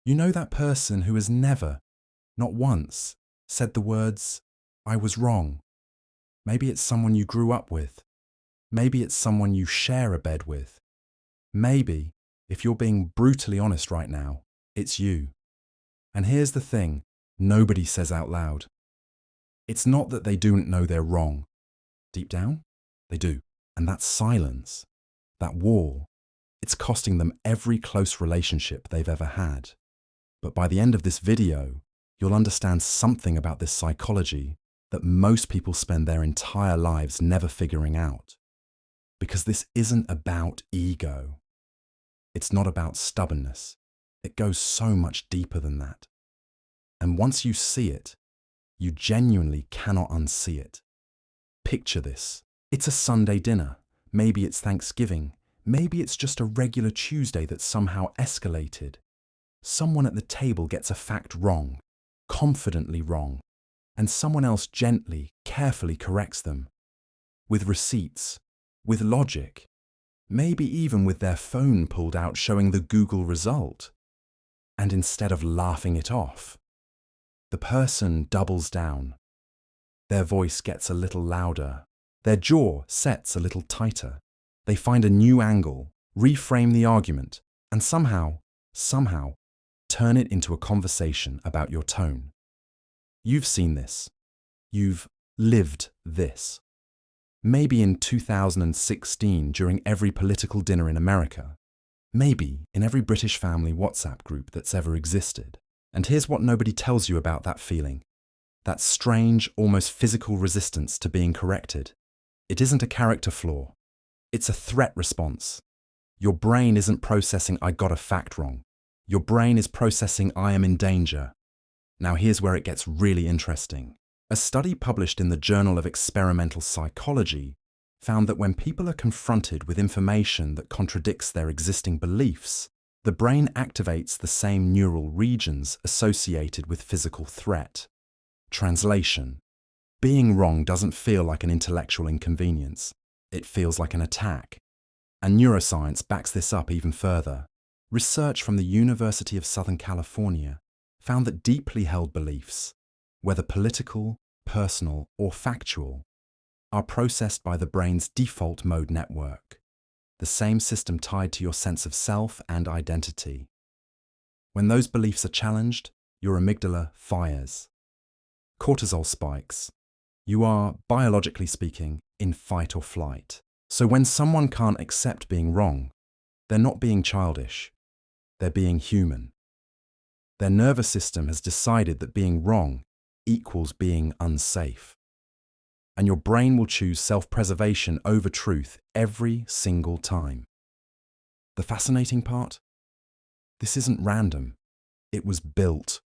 You know that person who has never, not once, said the words, "I was wrong." Maybe it's someone you grew up with. Maybe it's someone you share a bed with. Maybe, if you're being brutally honest right now, it's you. And here's the thing nobody says out loud. It's not that they don't know they're wrong. Deep down, they do. And that silence, that wall, it's costing them every close relationship they've ever had. But by the end of this video, you'll understand something about this psychology that most people spend their entire lives never figuring out. Because this isn't about ego. It's not about stubbornness. It goes so much deeper than that. And once you see it, you genuinely cannot unsee it. Picture this. It's a Sunday dinner. Maybe it's Thanksgiving. Maybe it's just a regular Tuesday that's somehow escalated. Someone at the table gets a fact wrong, confidently wrong, and someone else gently, carefully corrects them. With receipts, with logic, maybe even with their phone pulled out showing the Google result. And instead of laughing it off, the person doubles down. Their voice gets a little louder. Their jaw sets a little tighter. They find a new angle, reframe the argument, and somehow, turn it into a conversation about your tone. You've seen this. You've lived this. Maybe in 2016 during every political dinner in America. Maybe in every British family WhatsApp group that's ever existed. And here's what nobody tells you about that feeling. That strange, almost physical resistance to being corrected. It isn't a character flaw. It's a threat response. Your brain isn't processing "I got a fact wrong." Your brain is processing "I am in danger." Now here's where it gets really interesting. A study published in the Journal of Experimental Psychology found that when people are confronted with information that contradicts their existing beliefs, the brain activates the same neural regions associated with physical threat. Translation: being wrong doesn't feel like an intellectual inconvenience. It feels like an attack. And neuroscience backs this up even further. Research from the University of Southern California found that deeply held beliefs, whether political, personal, or factual, are processed by the brain's default mode network, the same system tied to your sense of self and identity. When those beliefs are challenged, your amygdala fires. Cortisol spikes. You are, biologically speaking, in fight or flight. So when someone can't accept being wrong, they're not being childish. They're being human. Their nervous system has decided that being wrong equals being unsafe. And your brain will choose self-preservation over truth every single time. The fascinating part? This isn't random. It was built.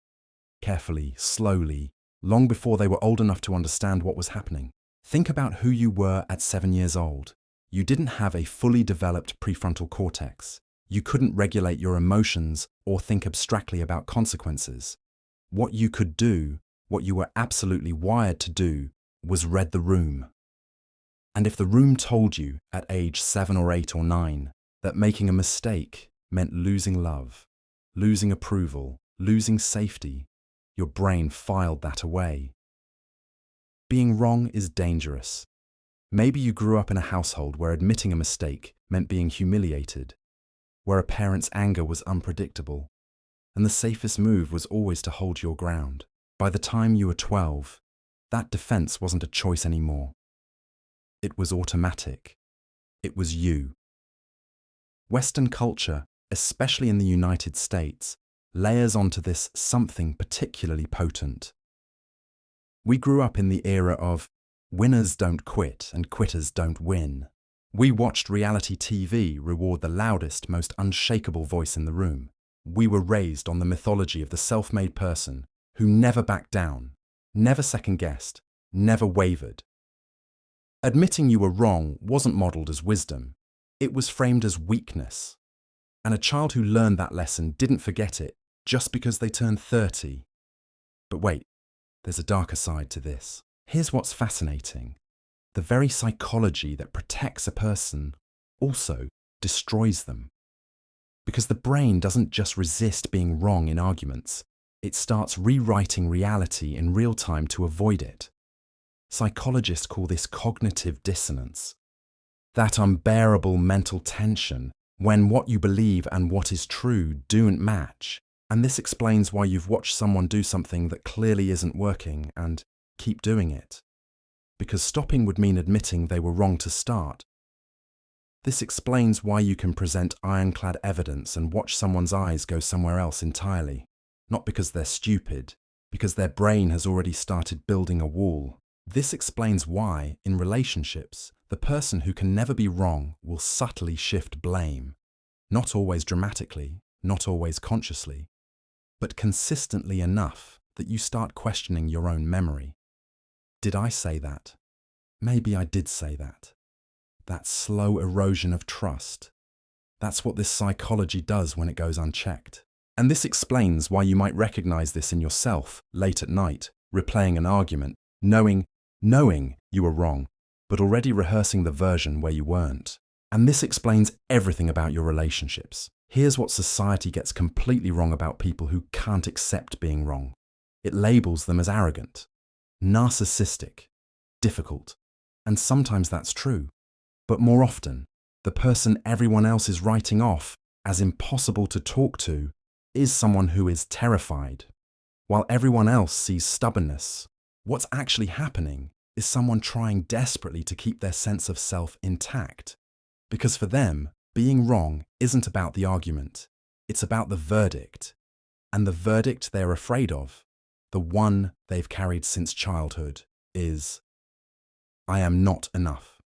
Carefully, slowly, long before they were old enough to understand what was happening. Think about who you were at 7 years old. You didn't have a fully developed prefrontal cortex. You couldn't regulate your emotions or think abstractly about consequences. What you could do, what you were absolutely wired to do, was read the room. And if the room told you at age 7 or 8 or 9 that making a mistake meant losing love, losing approval, losing safety, your brain filed that away. Being wrong is dangerous. Maybe you grew up in a household where admitting a mistake meant being humiliated, where a parent's anger was unpredictable, and the safest move was always to hold your ground. By the time you were 12, that defense wasn't a choice anymore. It was automatic. It was you. Western culture, especially in the United States, layers onto this something particularly potent. We grew up in the era of winners don't quit and quitters don't win. We watched reality TV reward the loudest, most unshakable voice in the room. We were raised on the mythology of the self-made person who never backed down, never second-guessed, never wavered. Admitting you were wrong wasn't modeled as wisdom. It was framed as weakness. And a child who learned that lesson didn't forget it just because they turned 30. But wait, there's a darker side to this. Here's what's fascinating. The very psychology that protects a person also destroys them. Because the brain doesn't just resist being wrong in arguments, it starts rewriting reality in real time to avoid it. Psychologists call this cognitive dissonance. That unbearable mental tension when what you believe and what is true don't match. And this explains why you've watched someone do something that clearly isn't working and keep doing it. Because stopping would mean admitting they were wrong to start. This explains why you can present ironclad evidence and watch someone's eyes go somewhere else entirely. Not because they're stupid, because their brain has already started building a wall. This explains why, in relationships, the person who can never be wrong will subtly shift blame. Not always dramatically, not always consciously, but consistently enough that you start questioning your own memory. Did I say that? Maybe I did say that. That slow erosion of trust. That's what this psychology does when it goes unchecked. And this explains why you might recognize this in yourself late at night, replaying an argument, knowing you were wrong, but already rehearsing the version where you weren't. And this explains everything about your relationships. Here's what society gets completely wrong about people who can't accept being wrong. It labels them as arrogant, narcissistic, difficult, and sometimes that's true. But more often, the person everyone else is writing off as impossible to talk to is someone who is terrified. While everyone else sees stubbornness, what's actually happening is someone trying desperately to keep their sense of self intact. Because for them, being wrong isn't about the argument, it's about the verdict. And the verdict they're afraid of, the one they've carried since childhood, is, I am not enough.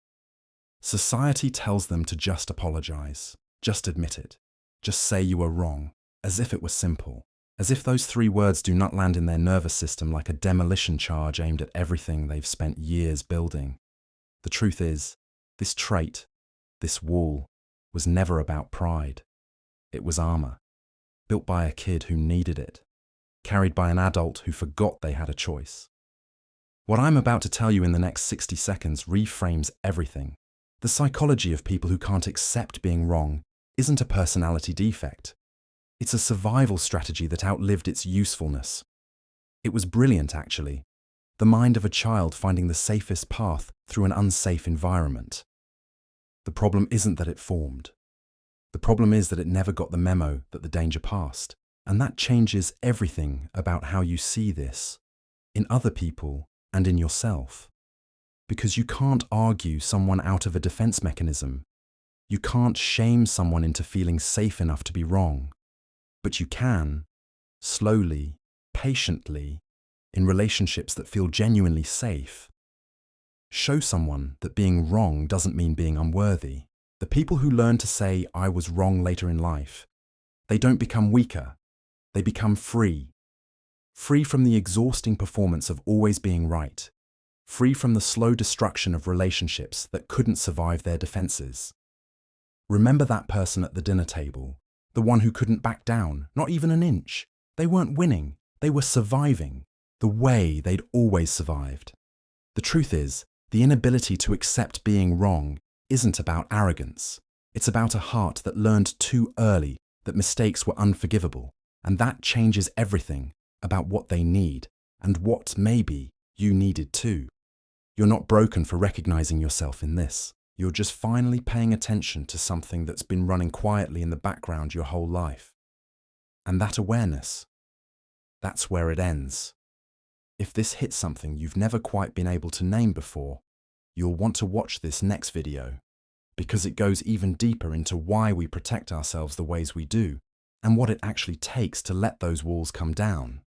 Society tells them to just apologize, just admit it, just say you were wrong, as if it were simple, as if those 3 words do not land in their nervous system like a demolition charge aimed at everything they've spent years building. The truth is, this trait, this wall, was never about pride. It was armor, built by a kid who needed it, carried by an adult who forgot they had a choice. What I'm about to tell you in the next 60 seconds reframes everything. The psychology of people who can't accept being wrong isn't a personality defect. It's a survival strategy that outlived its usefulness. It was brilliant, actually. The mind of a child finding the safest path through an unsafe environment. The problem isn't that it formed. The problem is that it never got the memo that the danger passed. And that changes everything about how you see this, in other people and in yourself. Because you can't argue someone out of a defense mechanism. You can't shame someone into feeling safe enough to be wrong. But you can, slowly, patiently, in relationships that feel genuinely safe, show someone that being wrong doesn't mean being unworthy. The people who learn to say, I was wrong later in life, they don't become weaker, they become free. Free from the exhausting performance of always being right. Free from the slow destruction of relationships that couldn't survive their defenses. Remember that person at the dinner table, the one who couldn't back down, not even an inch. They weren't winning, they were surviving, the way they'd always survived. The truth is, the inability to accept being wrong isn't about arrogance. It's about a heart that learned too early that mistakes were unforgivable, and that changes everything about what they need, and what maybe you needed too. You're not broken for recognizing yourself in this. You're just finally paying attention to something that's been running quietly in the background your whole life. And that awareness, that's where it ends. If this hits something you've never quite been able to name before, you'll want to watch this next video, because it goes even deeper into why we protect ourselves the ways we do, and what it actually takes to let those walls come down.